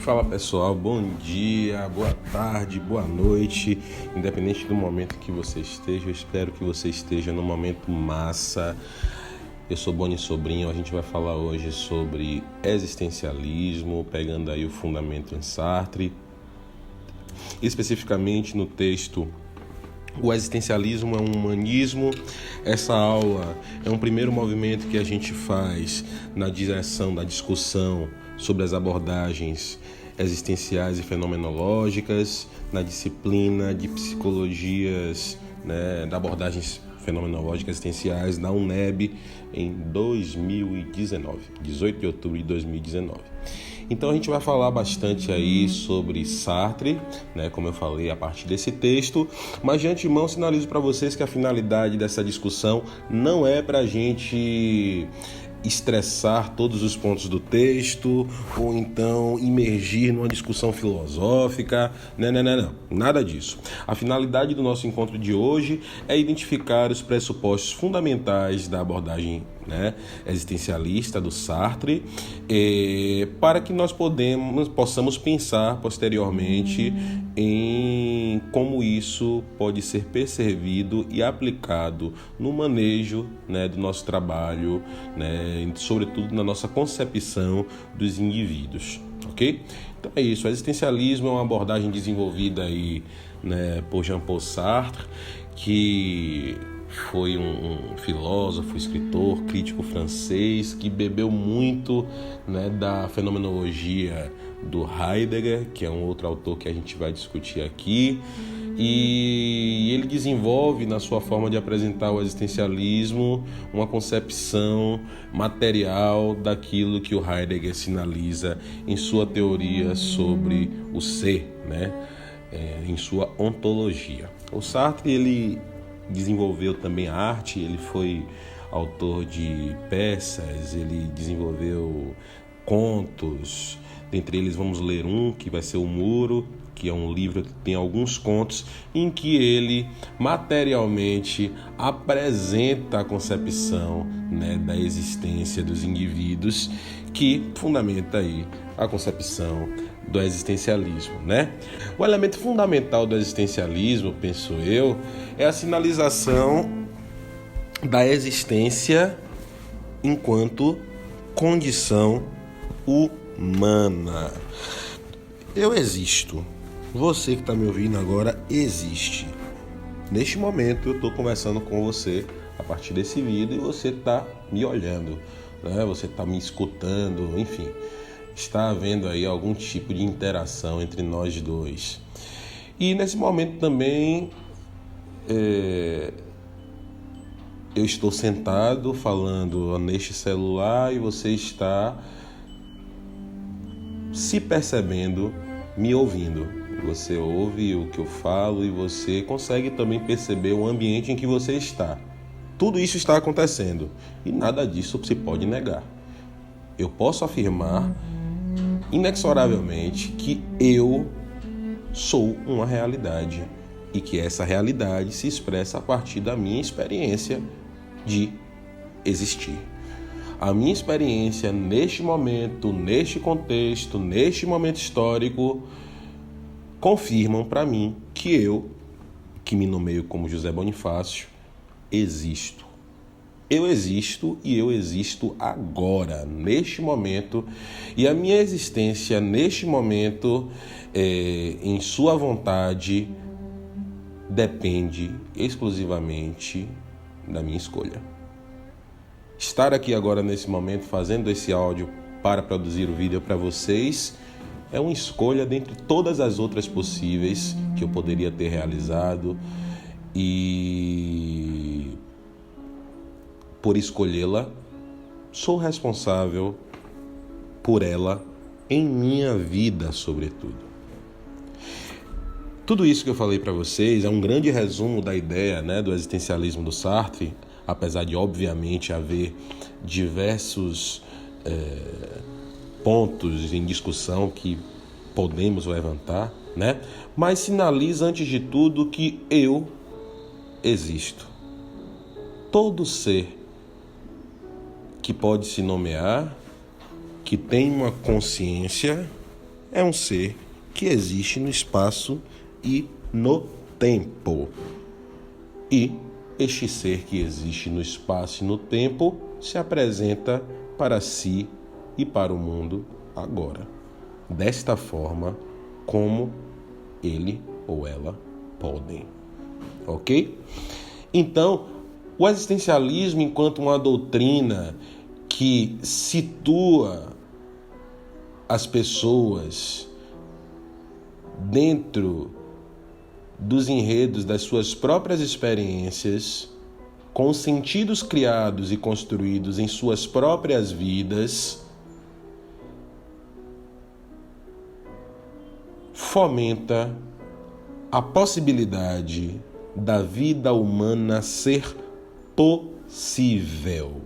Fala pessoal, bom dia, boa tarde, boa noite, independente do momento que você esteja, eu espero que você esteja num momento massa. Eu sou Boni Sobrinho, a gente vai falar hoje sobre existencialismo, pegando aí o fundamento em Sartre, especificamente no texto O Existencialismo é um Humanismo. Essa aula é um primeiro movimento que a gente faz na direção da discussão sobre as abordagens existenciais e fenomenológicas, na disciplina de psicologias, da abordagens fenomenológicas existenciais da UNEB em 2019, 18 de outubro de 2019. Então a gente vai falar bastante aí sobre Sartre, como eu falei a partir desse texto, mas de antemão sinalizo para vocês que a finalidade dessa discussão não é para a gente estressar todos os pontos do texto ou então imergir numa discussão filosófica, não, nada disso. A finalidade do nosso encontro de hoje é identificar os pressupostos fundamentais da abordagem existencialista do Sartre, para que nós possamos pensar posteriormente em como isso pode ser percebido e aplicado no manejo do nosso trabalho, sobretudo na nossa concepção dos indivíduos, ok? Então é isso, o existencialismo é uma abordagem desenvolvida aí, por Jean-Paul Sartre, que foi um filósofo, escritor, crítico francês que bebeu muito da fenomenologia do Heidegger, que é um outro autor que a gente vai discutir aqui, e ele desenvolve na sua forma de apresentar o existencialismo uma concepção material daquilo que o Heidegger sinaliza em sua teoria sobre o ser, em sua ontologia. O Sartre, ele desenvolveu também a arte, ele foi autor de peças, ele desenvolveu contos, dentre eles vamos ler um que vai ser O Muro, que é um livro que tem alguns contos em que ele materialmente apresenta a concepção da existência dos indivíduos, que fundamenta aí a concepção do existencialismo, O elemento fundamental do existencialismo, penso eu, é a sinalização da existência enquanto condição humana. Eu existo. Você que está me ouvindo agora existe. Neste momento eu estou conversando com você a partir desse vídeo e você está me olhando, Você está me escutando, enfim. Está havendo aí algum tipo de interação entre nós dois. E nesse momento também eu estou sentado falando neste celular e você está se percebendo, me ouvindo. Você ouve o que eu falo e você consegue também perceber o ambiente em que você está. Tudo isso está acontecendo e nada disso se pode negar. Eu posso afirmar inexoravelmente que eu sou uma realidade e que essa realidade se expressa a partir da minha experiência de existir. A minha experiência neste momento, neste contexto, neste momento histórico, confirmam para mim que eu, que me nomeio como José Bonifácio, existo. Eu existo e eu existo agora, neste momento, e a minha existência neste momento, em sua vontade, depende exclusivamente da minha escolha. Estar aqui agora nesse momento, fazendo esse áudio para produzir o vídeo para vocês, é uma escolha dentre todas as outras possíveis que eu poderia ter realizado, e por escolhê-la, sou responsável por ela em minha vida, sobretudo. Tudo isso que eu falei para vocês é um grande resumo da ideia do existencialismo do Sartre, apesar de, obviamente, haver diversos pontos em discussão que podemos levantar, mas sinaliza, antes de tudo, que eu existo. Todo ser que pode se nomear, que tem uma consciência, é um ser que existe no espaço e no tempo. E este ser que existe no espaço e no tempo se apresenta para si e para o mundo agora, desta forma como ele ou ela podem. Ok? Então, o existencialismo, enquanto uma doutrina que situa as pessoas dentro dos enredos das suas próprias experiências, com os sentidos criados e construídos em suas próprias vidas, fomenta a possibilidade da vida humana ser possível.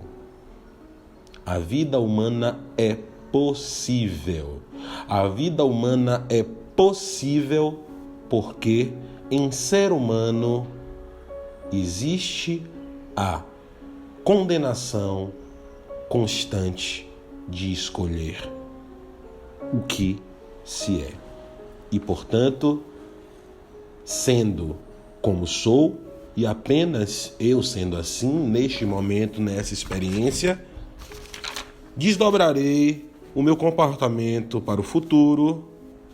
A vida humana é possível. A vida humana é possível porque em ser humano existe a condenação constante de escolher o que se é. E, portanto, sendo como sou, e apenas eu sendo assim, neste momento, nessa experiência, desdobrarei o meu comportamento para o futuro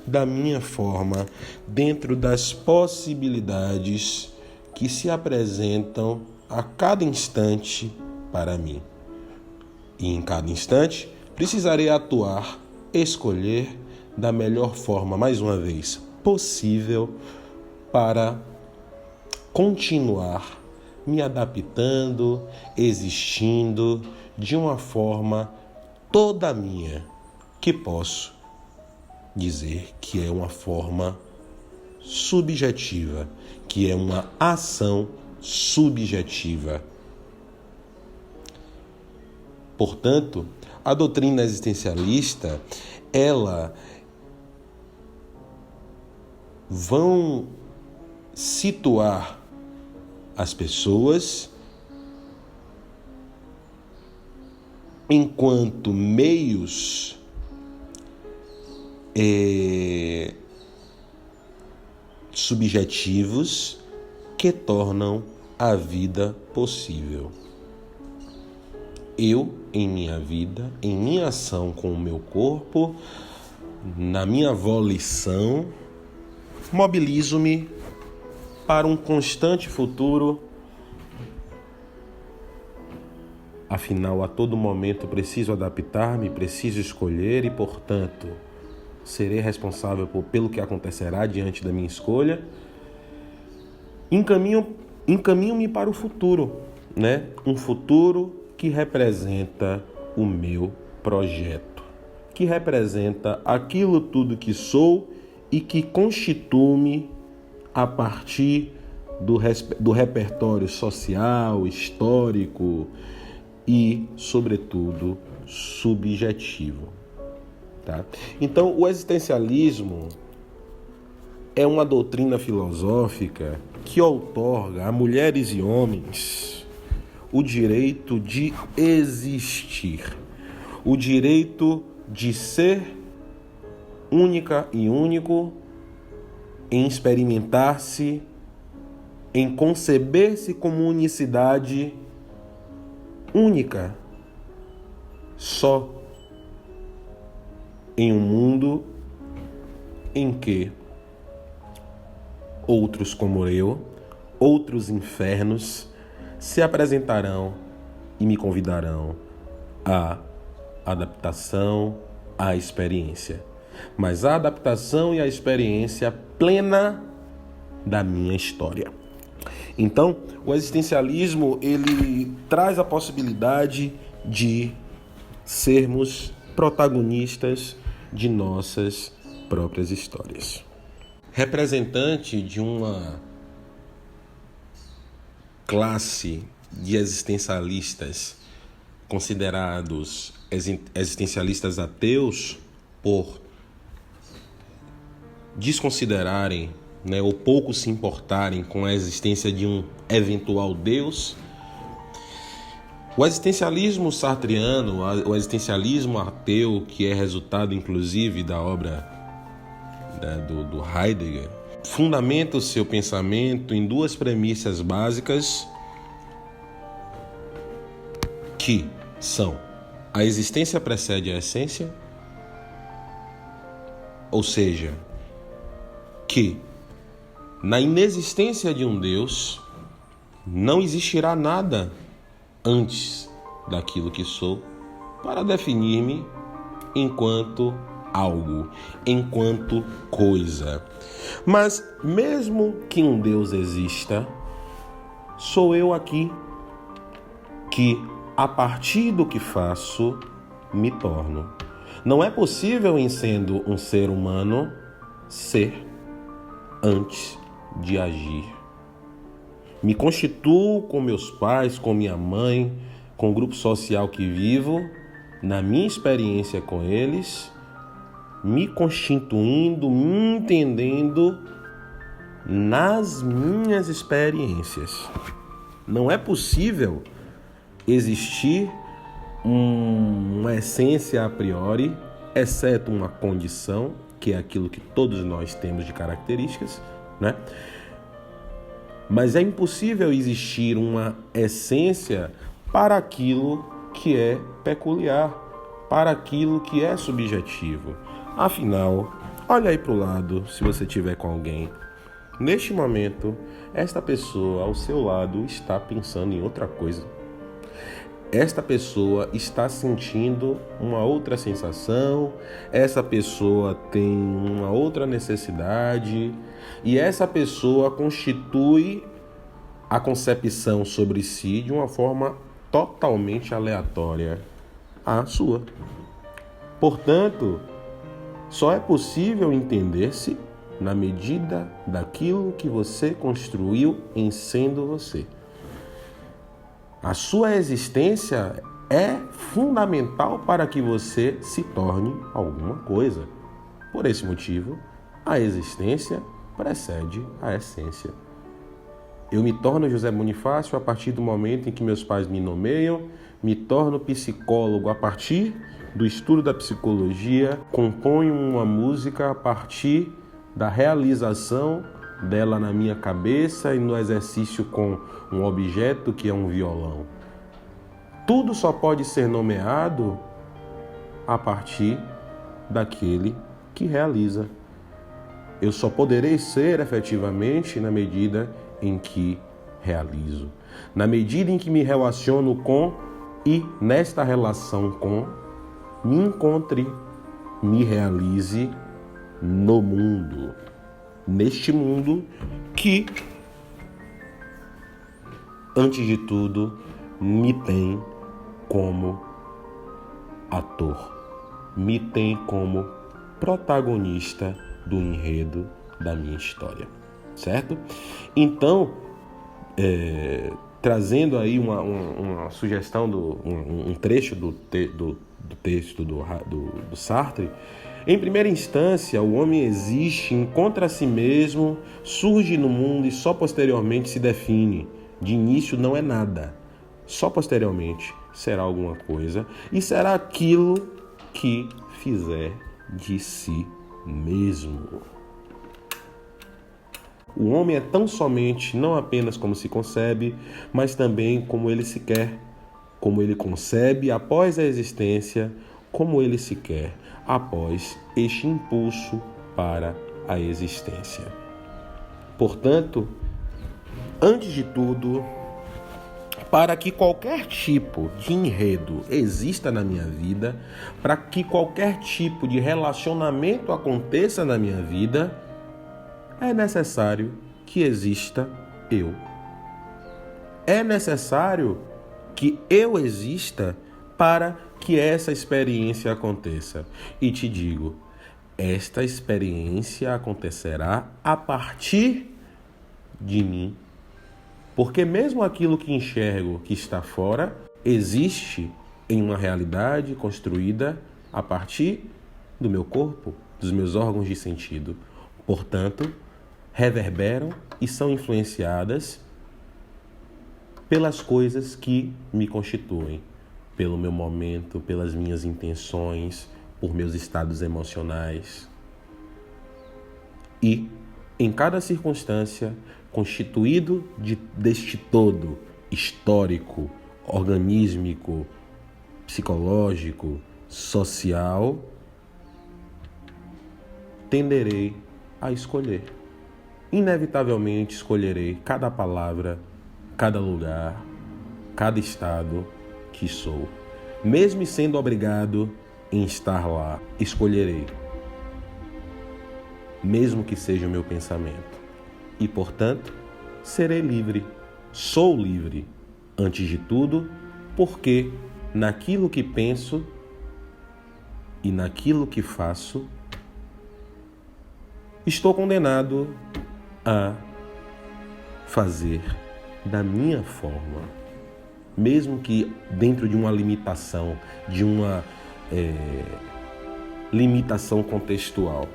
da minha forma, dentro das possibilidades que se apresentam a cada instante para mim. E em cada instante, precisarei atuar, escolher da melhor forma, mais uma vez, possível, para continuar me adaptando, existindo de uma forma toda minha, que posso dizer que é uma forma subjetiva, que é uma ação subjetiva. Portanto, a doutrina existencialista, ela vão situar as pessoas enquanto meios subjetivos que tornam a vida possível. Eu, em minha vida, em minha ação com o meu corpo, na minha volição, mobilizo-me para um constante futuro. Afinal, a todo momento preciso adaptar-me, preciso escolher e, portanto, serei responsável pelo que acontecerá diante da minha escolha. Encaminho-me para o futuro, né? Um futuro que representa o meu projeto, que representa aquilo tudo que sou e que constituo-me a partir do repertório social, histórico e, sobretudo, subjetivo. Tá? Então, o existencialismo é uma doutrina filosófica que outorga a mulheres e homens o direito de existir, o direito de ser única e único, em experimentar-se, em conceber-se como unicidade única, só em um mundo em que outros como eu, outros infernos, se apresentarão e me convidarão à adaptação, à experiência. Mas a adaptação e a experiência plena da minha história. Então, o existencialismo, ele traz a possibilidade de sermos protagonistas de nossas próprias histórias. Representante de uma classe de existencialistas considerados existencialistas ateus por desconsiderarem, ou pouco se importarem com a existência de um eventual Deus. O existencialismo sartreano, o existencialismo ateu, que é resultado inclusive da obra né, do Heidegger, fundamenta o seu pensamento em duas premissas básicas que são: a existência precede a essência, ou seja, que na inexistência de um Deus não existirá nada antes daquilo que sou para definir-me enquanto algo, enquanto coisa. Mas mesmo que um Deus exista, sou eu aqui que, a partir do que faço, me torno. Não é possível, em sendo um ser humano, ser antes de agir. Me constituo com meus pais, com minha mãe, com o grupo social que vivo, na minha experiência com eles, me constituindo, me entendendo nas minhas experiências. Não é possível existir uma essência a priori, exceto uma condição, que é aquilo que todos nós temos de características, né? Mas é impossível existir uma essência para aquilo que é peculiar, para aquilo que é subjetivo. Afinal, olha aí para o lado, se você estiver com alguém. Neste momento, esta pessoa ao seu lado está pensando em outra coisa. Esta pessoa está sentindo uma outra sensação, essa pessoa tem uma outra necessidade, e essa pessoa constitui a concepção sobre si de uma forma totalmente aleatória à sua. Portanto, só é possível entender-se na medida daquilo que você construiu em sendo você. A sua existência é fundamental para que você se torne alguma coisa. Por esse motivo, a existência precede a essência. Eu me torno José Bonifácio a partir do momento em que meus pais me nomeiam, me torno psicólogo a partir do estudo da psicologia, componho uma música a partir da realização dela na minha cabeça e no exercício com um objeto que é um violão. Tudo só pode ser nomeado a partir daquele que realiza. Eu só poderei ser efetivamente na medida em que realizo, na medida em que me relaciono com e nesta relação com me encontre, me realize no mundo. Neste mundo que, antes de tudo, me tem como ator, me tem como protagonista do enredo da minha história, certo? Então, trazendo aí uma sugestão, um trecho do texto do Sartre. Em primeira instância, o homem existe, encontra a si mesmo, surge no mundo e só posteriormente se define. De início não é nada, só posteriormente será alguma coisa e será aquilo que fizer de si mesmo. O homem é tão somente não apenas como se concebe, mas também como ele se quer, como ele concebe após a existência, como ele se quer após este impulso para a existência. Portanto, antes de tudo, para que qualquer tipo de enredo exista na minha vida, para que qualquer tipo de relacionamento aconteça na minha vida, é necessário que exista eu. É necessário que eu exista para que essa experiência aconteça. E te digo, esta experiência acontecerá a partir de mim. Porque mesmo aquilo que enxergo que está fora, existe em uma realidade construída a partir do meu corpo, dos meus órgãos de sentido. Portanto, reverberam e são influenciadas pelas coisas que me constituem, pelo meu momento, pelas minhas intenções, por meus estados emocionais. E, em cada circunstância, constituído deste todo histórico, organísmico, psicológico, social, tenderei a escolher. Inevitavelmente escolherei cada palavra, cada lugar, cada estado que sou. Mesmo sendo obrigado em estar lá, escolherei. Mesmo que seja o meu pensamento. E, portanto, serei livre. Sou livre, antes de tudo, porque naquilo que penso e naquilo que faço, estou condenado a fazer da minha forma, mesmo que dentro de uma limitação, de uma limitação contextual.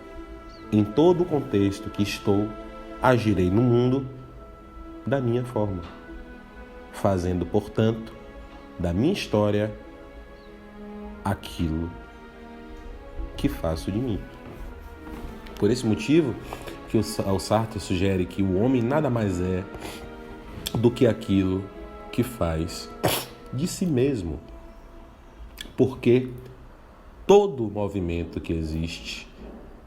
Em todo o contexto que estou, agirei no mundo da minha forma, fazendo, portanto, da minha história aquilo que faço de mim. Por esse motivo que o Sartre sugere que o homem nada mais é do que aquilo que faz de si mesmo. Porque todo movimento que existe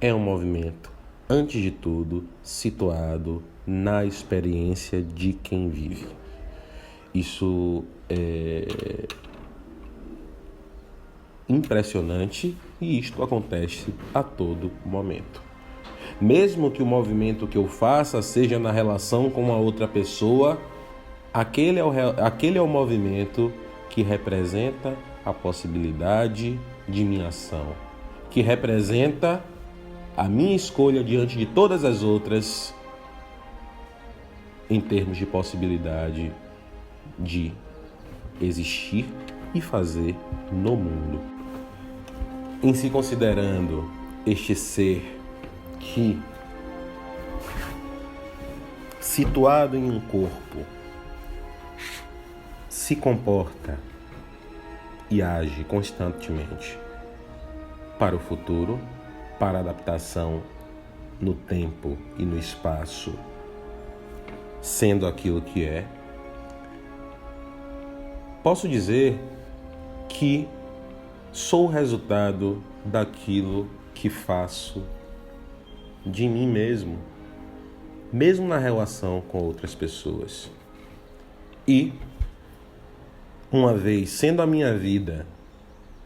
é um movimento, antes de tudo, situado na experiência de quem vive. Isso é impressionante e isto acontece a todo momento. Mesmo que o movimento que eu faça seja na relação com uma outra pessoa, aquele é o movimento que representa a possibilidade de minha ação, que representa a minha escolha diante de todas as outras em termos de possibilidade de existir e fazer no mundo. Em se considerando este ser que, situado em um corpo, se comporta e age constantemente para o futuro, para a adaptação no tempo e no espaço, sendo aquilo que é, posso dizer que sou o resultado daquilo que faço de mim mesmo, mesmo na relação com outras pessoas. E, uma vez sendo a minha vida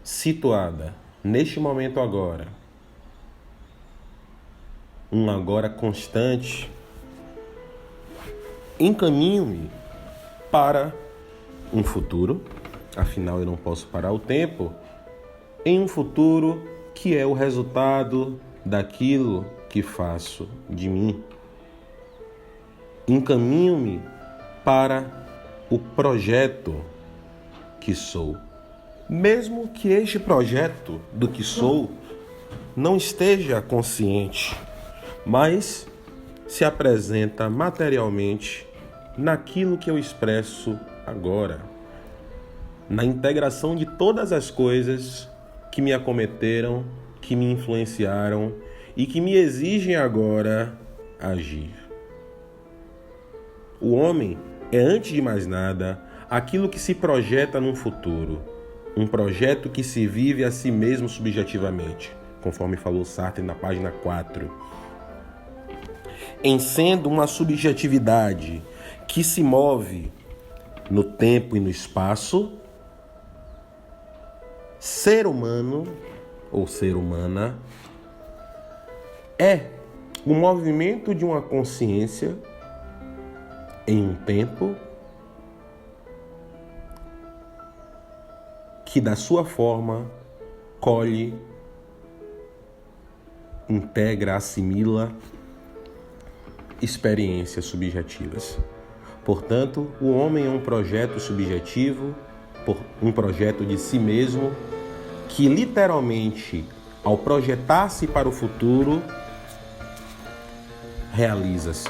situada neste momento agora, um agora constante, encaminho-me para um futuro, afinal eu não posso parar o tempo, em um futuro que é o resultado daquilo que faço de mim. Encaminho-me para o projeto que sou. Mesmo que este projeto do que sou não esteja consciente, mas se apresenta materialmente naquilo que eu expresso agora, na integração de todas as coisas que me acometeram, que me influenciaram e que me exigem agora agir. O homem é, antes de mais nada, aquilo que se projeta num futuro, um projeto que se vive a si mesmo subjetivamente, conforme falou Sartre na página 4. Em sendo uma subjetividade que se move no tempo e no espaço, ser humano ou ser humana é o movimento de uma consciência em um tempo que da sua forma colhe, integra, assimila experiências subjetivas. Portanto, o homem é um projeto subjetivo, um projeto de si mesmo, que literalmente, ao projetar-se para o futuro, realiza-se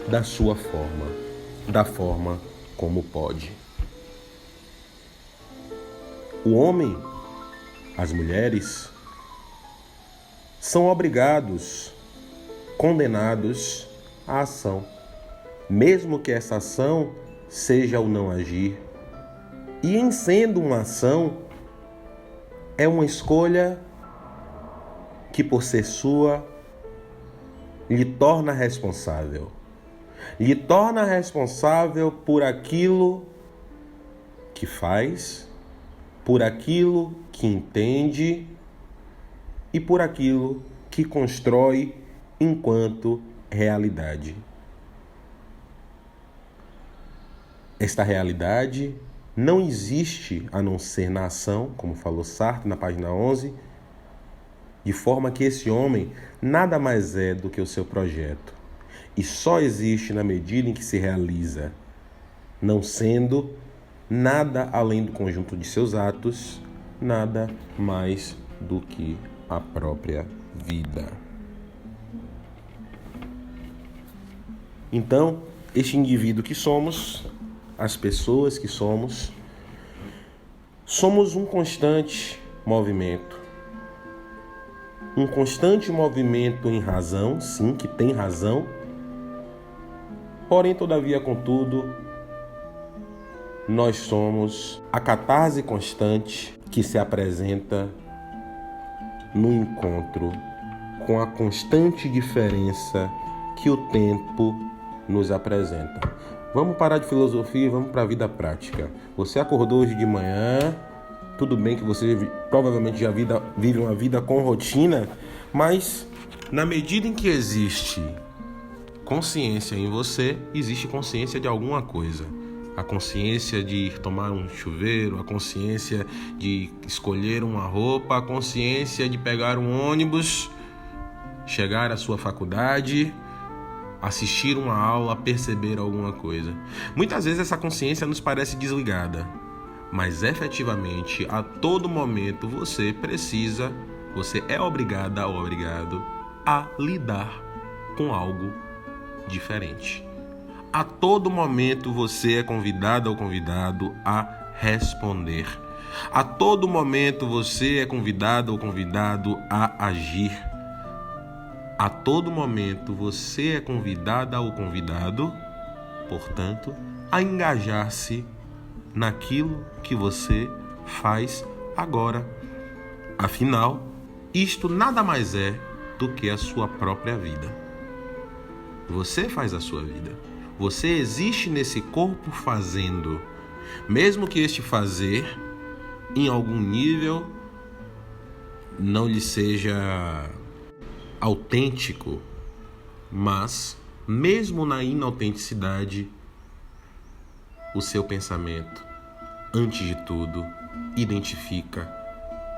da sua forma, da forma como pode. O homem, as mulheres, são obrigados condenados à ação, mesmo que essa ação seja o não agir. E em sendo uma ação, é uma escolha que por ser sua, lhe torna responsável. Lhe torna responsável por aquilo que faz, por aquilo que entende e por aquilo que constrói enquanto realidade. Esta realidade não existe a não ser na ação, como falou Sartre na página 11, de forma que esse homem nada mais é do que o seu projeto e só existe na medida em que se realiza, não sendo nada além do conjunto de seus atos, nada mais do que a própria vida. Então, este indivíduo que somos, as pessoas que somos um constante movimento. Um constante movimento em razão, sim, que tem razão. Porém, todavia, contudo, nós somos a catarse constante que se apresenta no encontro com a constante diferença que o tempo nos apresenta. Vamos parar de filosofia e vamos para a vida prática. Você acordou hoje de manhã, tudo bem que você provavelmente já vive uma vida com rotina, mas na medida em que existe consciência em você, existe consciência de alguma coisa. A consciência de ir tomar um chuveiro, a consciência de escolher uma roupa, a consciência de pegar um ônibus, chegar à sua faculdade, assistir uma aula, perceber alguma coisa. Muitas vezes essa consciência nos parece desligada, mas efetivamente a todo momento você é obrigada ou obrigado a lidar com algo diferente. A todo momento você é convidado ou convidado a responder. A todo momento você é convidado ou convidado a agir. A todo momento você é convidada ou convidado, portanto, a engajar-se naquilo que você faz agora. Afinal, isto nada mais é do que a sua própria vida. Você faz a sua vida. Você existe nesse corpo fazendo. Mesmo que este fazer, em algum nível, não lhe seja autêntico, mas, mesmo na inautenticidade, o seu pensamento, antes de tudo, identifica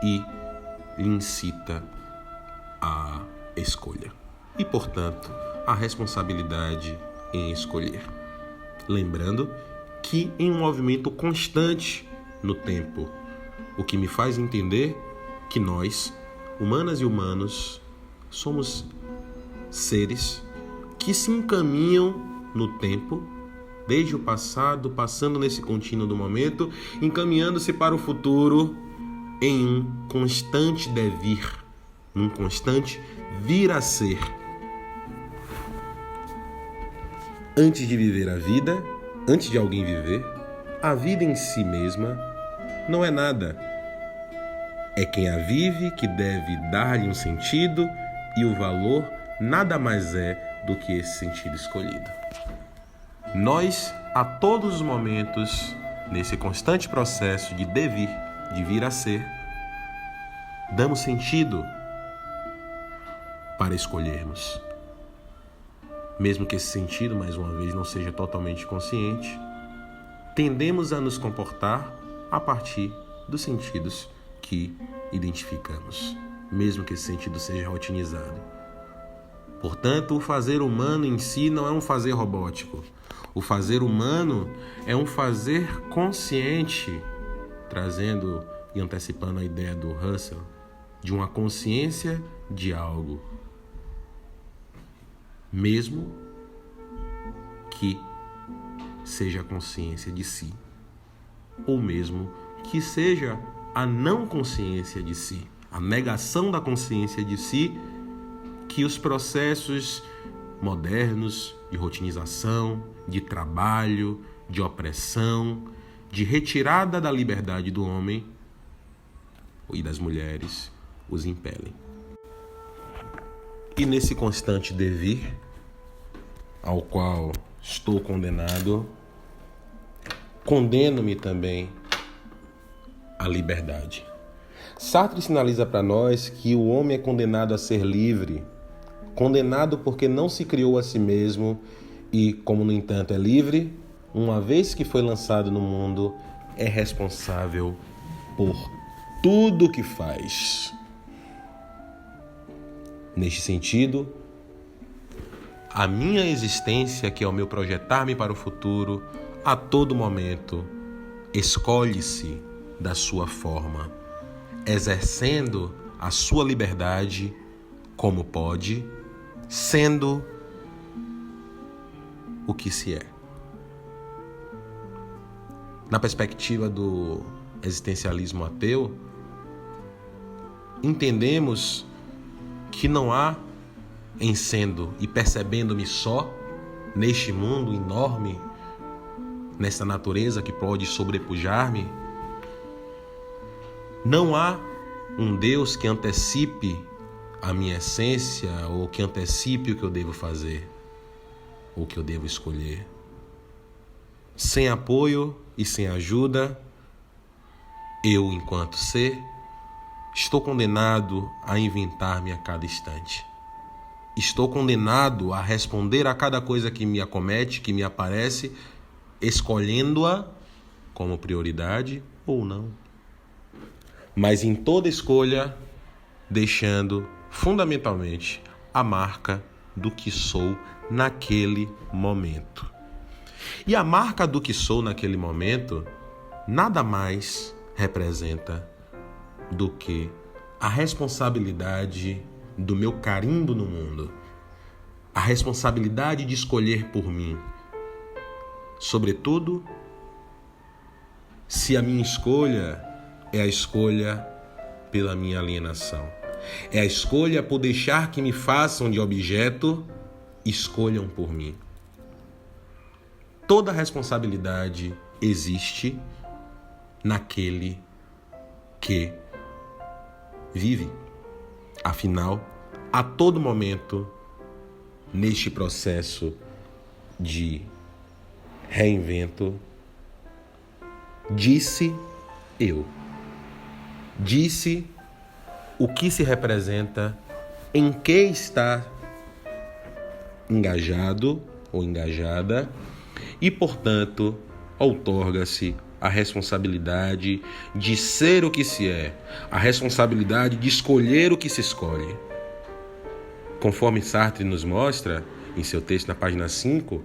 e lhe incita à escolha. E, portanto, a responsabilidade em escolher. Lembrando que em um movimento constante no tempo, o que me faz entender que nós, humanas e humanos, somos seres que se encaminham no tempo, desde o passado, passando nesse contínuo do momento, encaminhando-se para o futuro em um constante devir, num constante vir a ser. Antes de viver a vida, antes de alguém viver, a vida em si mesma não é nada. É quem a vive que deve dar-lhe um sentido, e o valor nada mais é do que esse sentido escolhido. Nós, a todos os momentos, nesse constante processo de devir, de vir a ser, damos sentido para escolhermos. Mesmo que esse sentido, mais uma vez, não seja totalmente consciente, tendemos a nos comportar a partir dos sentidos que identificamos, mesmo que esse sentido seja rotinizado. Portanto, o fazer humano em si não é um fazer robótico. O fazer humano é um fazer consciente, trazendo e antecipando a ideia do Russell, de uma consciência de algo, mesmo que seja a consciência de si, ou mesmo que seja a não consciência de si, a negação da consciência de si, que os processos modernos de rotinização, de trabalho, de opressão, de retirada da liberdade do homem e das mulheres os impelem. E nesse constante devir, ao qual estou condenado, condeno-me também à liberdade. Sartre sinaliza para nós que o homem é condenado a ser livre, condenado porque não se criou a si mesmo e, como no entanto é livre, uma vez que foi lançado no mundo, é responsável por tudo o que faz. Neste sentido, a minha existência, que é o meu projetar-me para o futuro, a todo momento escolhe-se da sua forma, exercendo a sua liberdade como pode, sendo o que se é. Na perspectiva do existencialismo ateu, entendemos que não há, em sendo e percebendo-me só, neste mundo enorme, nessa natureza que pode sobrepujar-me, não há um Deus que antecipe a minha essência ou que antecipe o que eu devo fazer, ou o que eu devo escolher. Sem apoio e sem ajuda, eu, enquanto ser, estou condenado a inventar-me a cada instante. Estou condenado a responder a cada coisa que me acomete, que me aparece, escolhendo-a como prioridade ou não. Mas em toda escolha, deixando fundamentalmente a marca do que sou naquele momento. E a marca do que sou naquele momento nada mais representa do que a responsabilidade do meu carimbo no mundo, a responsabilidade de escolher por mim, sobretudo se a minha escolha é a escolha pela minha alienação, é a escolha por deixar que me façam de objeto, escolham por mim. Toda responsabilidade existe naquele que vive. Afinal, a todo momento, neste processo de reinvento, disse eu. Disse o que se representa, em que está engajado ou engajada e, portanto, outorga-se a responsabilidade de ser o que se é, a responsabilidade de escolher o que se escolhe. Conforme Sartre nos mostra, em seu texto na página 5,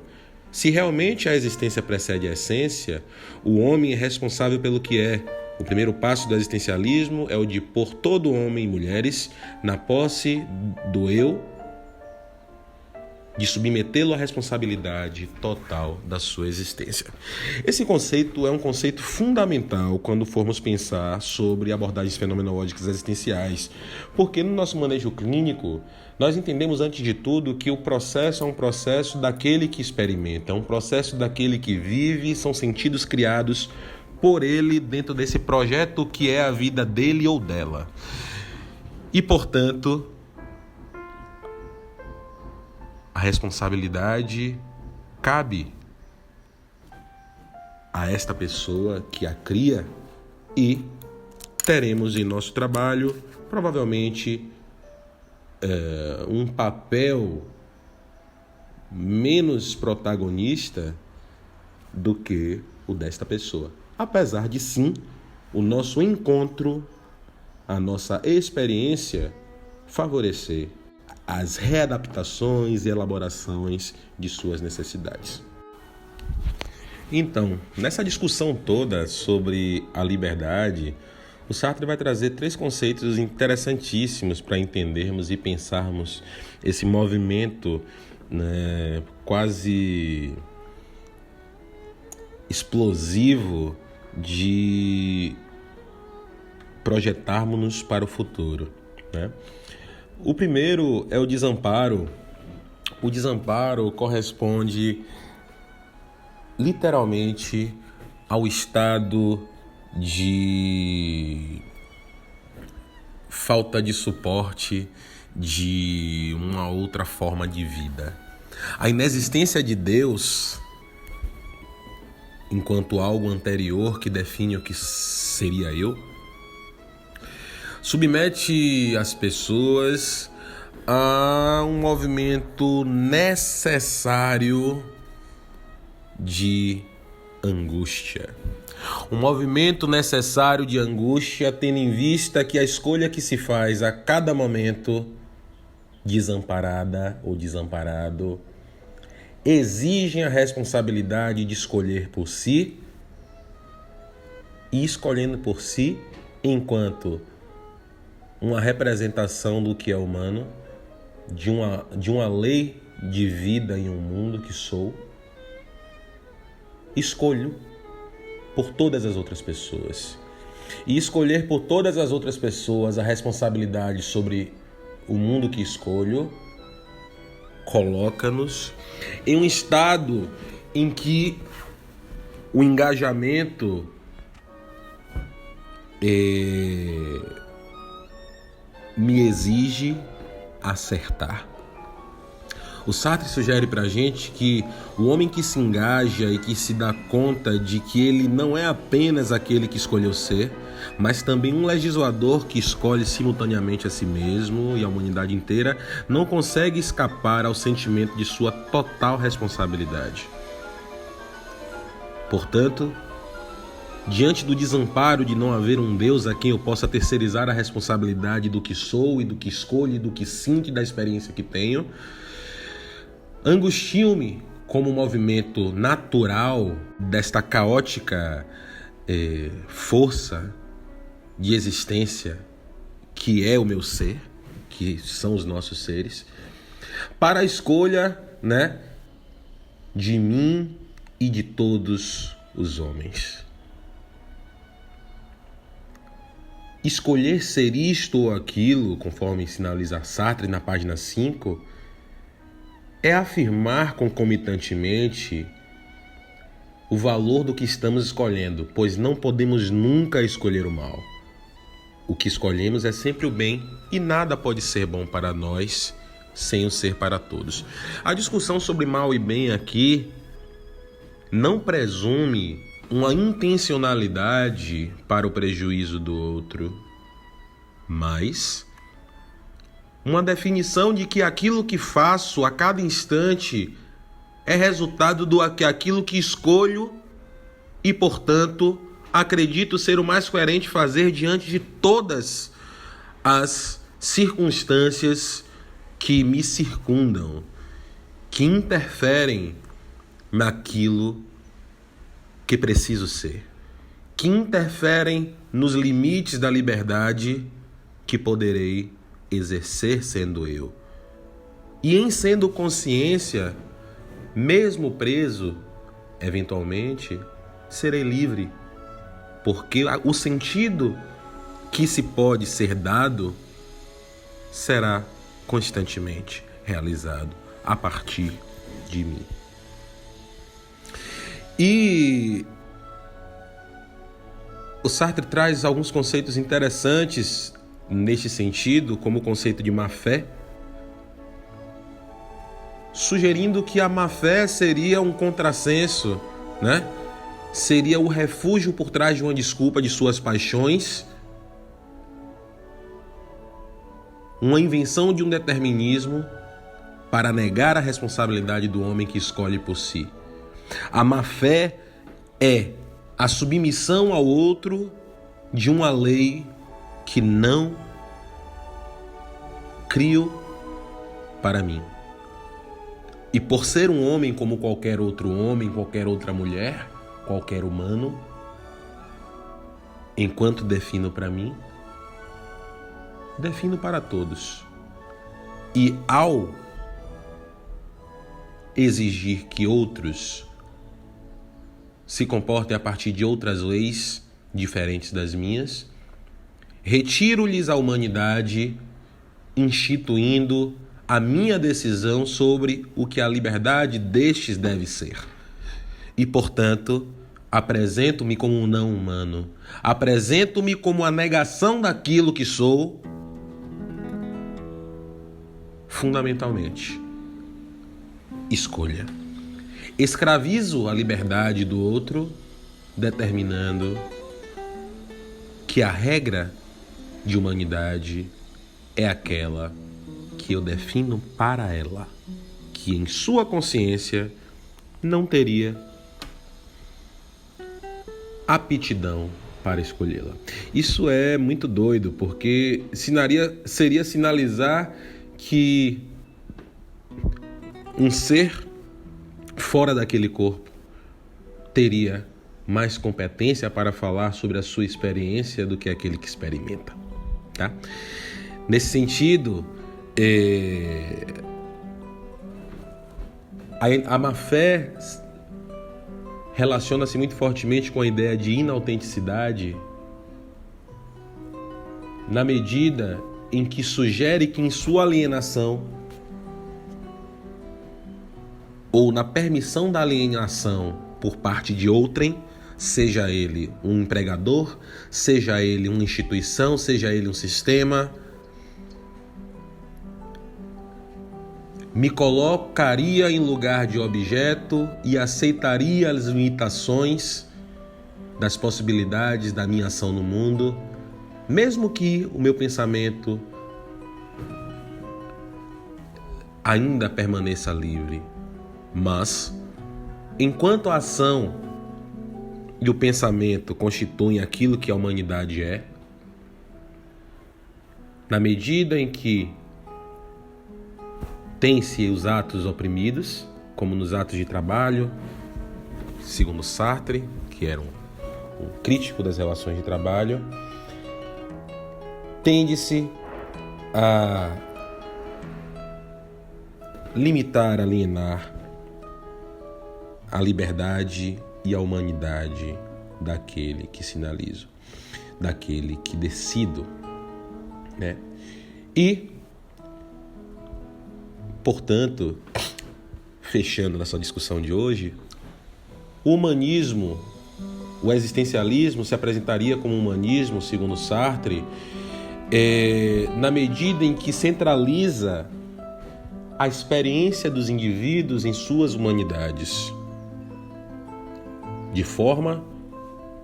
se realmente a existência precede a essência, o homem é responsável pelo que é. O primeiro passo do existencialismo é o de pôr todo homem e mulheres na posse do eu, de submetê-lo à responsabilidade total da sua existência. Esse conceito é um conceito fundamental quando formos pensar sobre abordagens fenomenológicas existenciais, porque no nosso manejo clínico, nós entendemos antes de tudo que o processo é um processo daquele que experimenta, é um processo daquele que vive, são sentidos criados por ele dentro desse projeto que é a vida dele ou dela. E, portanto, a responsabilidade cabe a esta pessoa que a cria e teremos em nosso trabalho, provavelmente, um papel menos protagonista do que o desta pessoa. Apesar de, sim, o nosso encontro, a nossa experiência favorecer as readaptações e elaborações de suas necessidades. Então, nessa discussão toda sobre a liberdade, o Sartre vai trazer 3 conceitos interessantíssimos para entendermos e pensarmos esse movimento, né, quase explosivo de projetarmos-nos para o futuro, né? O primeiro é o desamparo. O desamparo corresponde literalmente ao estado de falta de suporte de uma outra forma de vida. A inexistência de Deus, enquanto algo anterior que define o que seria eu, submete as pessoas a um movimento necessário de angústia. Um movimento necessário de angústia, tendo em vista que a escolha que se faz a cada momento, desamparada ou desamparado, exigem a responsabilidade de escolher por si, e escolhendo por si enquanto uma representação do que é humano, de uma lei de vida em um mundo que sou, escolho por todas as outras pessoas. E escolher por todas as outras pessoas a responsabilidade sobre o mundo que escolho coloca-nos em um estado em que o engajamento me exige acertar. O Sartre sugere pra gente que o homem que se engaja e que se dá conta de que ele não é apenas aquele que escolheu ser, mas também um legislador que escolhe simultaneamente a si mesmo e a humanidade inteira, não consegue escapar ao sentimento de sua total responsabilidade. Portanto, diante do desamparo de não haver um Deus a quem eu possa terceirizar a responsabilidade do que sou e do que escolho, e do que sinto e da experiência que tenho, angustio-me como um movimento natural desta caótica força de existência que é o meu ser, que são os nossos seres, para a escolha, de mim e de todos os homens. Escolher ser isto ou aquilo, conforme sinaliza Sartre na página 5, é afirmar concomitantemente o valor do que estamos escolhendo, pois não podemos nunca escolher o mal. O que escolhemos é sempre o bem e nada pode ser bom para nós sem o ser para todos. A discussão sobre mal e bem aqui não presume uma intencionalidade para o prejuízo do outro, mas uma definição de que aquilo que faço a cada instante é resultado do que aquilo que escolho e, portanto, acredito ser o mais coerente fazer diante de todas as circunstâncias que me circundam, que interferem naquilo que preciso ser, que interferem nos limites da liberdade que poderei exercer sendo eu. E em sendo consciência, mesmo preso, eventualmente, serei livre, porque o sentido que se pode ser dado será constantemente realizado a partir de mim. E o Sartre traz alguns conceitos interessantes neste sentido, como o conceito de má-fé, sugerindo que a má-fé seria um contrassenso, Seria o refúgio por trás de uma desculpa de suas paixões, uma invenção de um determinismo para negar a responsabilidade do homem que escolhe por si. A má-fé é a submissão ao outro de uma lei que não crio para mim. E por ser um homem como qualquer outro homem, qualquer outra mulher, qualquer humano, enquanto defino para mim, defino para todos. E ao exigir que outros se comportem a partir de outras leis diferentes das minhas, retiro-lhes a humanidade instituindo a minha decisão sobre o que a liberdade destes deve ser. E, portanto, apresento-me como um não humano. Apresento-me como a negação daquilo que sou, fundamentalmente. Escolha. Escravizo a liberdade do outro, determinando que a regra de humanidade é aquela que eu defino para ela, que em sua consciência não teria aptidão para escolhê-la. Isso é muito doido, porque seria sinalizar que um ser fora daquele corpo teria mais competência para falar sobre a sua experiência do que aquele que experimenta, tá? Nesse sentido, a má-fé relaciona-se muito fortemente com a ideia de inautenticidade, na medida em que sugere que em sua alienação ou na permissão da alienação por parte de outrem, seja ele um empregador, seja ele uma instituição, seja ele um sistema, me colocaria em lugar de objeto e aceitaria as limitações das possibilidades da minha ação no mundo, mesmo que o meu pensamento ainda permaneça livre. Mas, enquanto a ação e o pensamento constituem aquilo que a humanidade é, na medida em que tem-se os atos oprimidos, como nos atos de trabalho, segundo Sartre, que era um crítico das relações de trabalho, tende-se a limitar, alienar a liberdade e a humanidade daquele que sinalizo, daquele que decido, né? E, portanto, fechando nossa discussão de hoje, o humanismo, o existencialismo se apresentaria como humanismo, segundo Sartre, na medida em que centraliza a experiência dos indivíduos em suas humanidades, de forma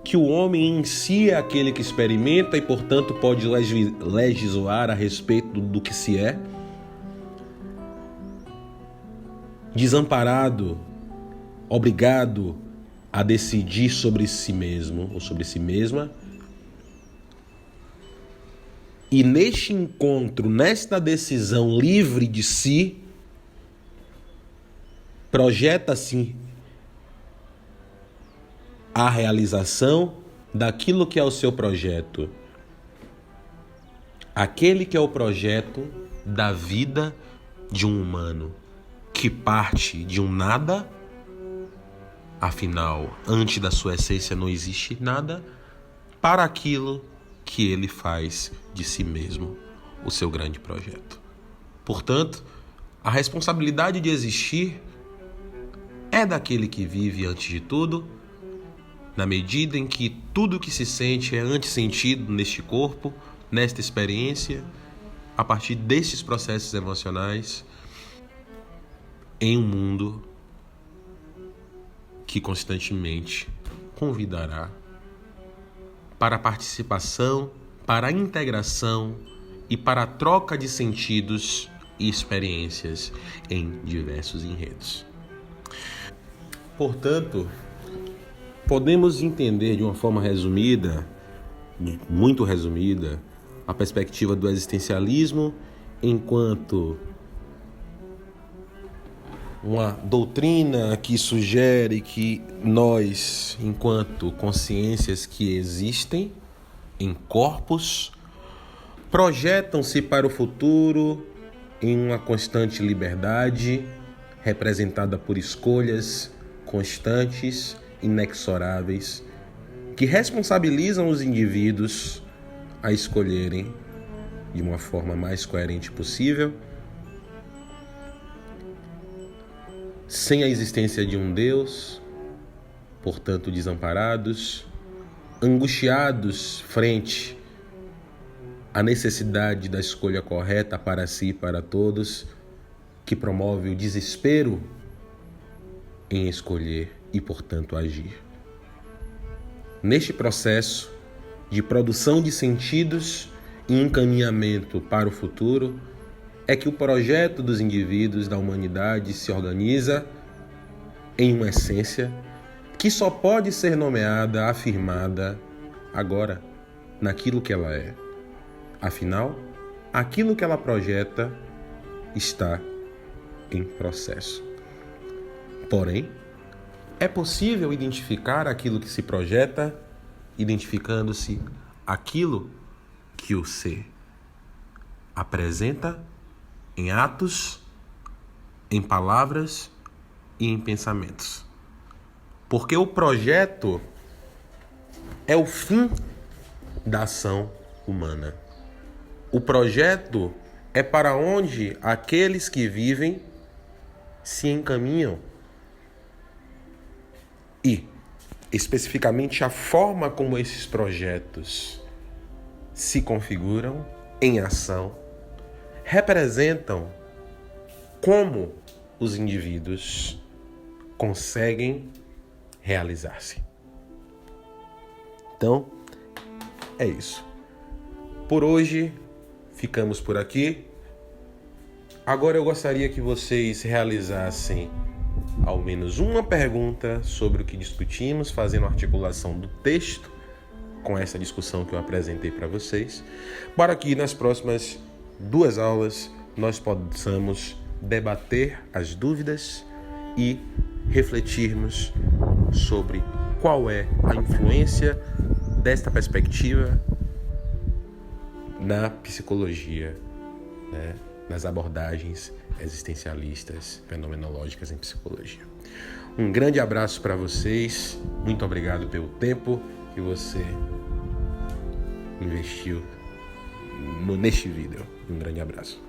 que o homem em si é aquele que experimenta e, portanto, pode legislar a respeito do que se é, desamparado, obrigado a decidir sobre si mesmo ou sobre si mesma. E neste encontro, nesta decisão livre de si, projeta-se a realização daquilo que é o seu projeto. Aquele que é o projeto da vida de um humano, que parte de um nada, afinal, antes da sua essência não existe nada, para aquilo que ele faz de si mesmo, o seu grande projeto. Portanto, a responsabilidade de existir é daquele que vive antes de tudo, na medida em que tudo que se sente é antissentido neste corpo, nesta experiência, a partir destes processos emocionais, em um mundo que constantemente convidará para a participação, para a integração e para a troca de sentidos e experiências em diversos enredos. Portanto, podemos entender de uma forma resumida, muito resumida, a perspectiva do existencialismo enquanto uma doutrina que sugere que nós, enquanto consciências que existem em corpos, projetam-se para o futuro em uma constante liberdade, representada por escolhas constantes, inexoráveis, que responsabilizam os indivíduos a escolherem de uma forma mais coerente possível, sem a existência de um Deus, portanto desamparados, angustiados frente à necessidade da escolha correta para si e para todos, que promove o desespero em escolher e, portanto, agir. Neste processo de produção de sentidos e encaminhamento para o futuro, é que o projeto dos indivíduos da humanidade se organiza em uma essência que só pode ser nomeada, afirmada agora, naquilo que ela é. Afinal, aquilo que ela projeta está em processo. Porém, é possível identificar aquilo que se projeta, identificando-se aquilo que o ser apresenta em atos, em palavras e em pensamentos. Porque o projeto é o fim da ação humana. O projeto é para onde aqueles que vivem se encaminham. E, especificamente, a forma como esses projetos se configuram em ação representam como os indivíduos conseguem realizar-se. Então, é isso. Por hoje, ficamos por aqui. Agora eu gostaria que vocês realizassem ao menos uma pergunta sobre o que discutimos, fazendo a articulação do texto com essa discussão que eu apresentei para vocês, para que nas próximas 2 aulas nós possamos debater as dúvidas e refletirmos sobre qual é a influência desta perspectiva na psicologia, né? Nas abordagens existencialistas, fenomenológicas em psicologia. Um grande abraço para vocês, muito obrigado pelo tempo que você investiu neste vídeo. Um grande abraço.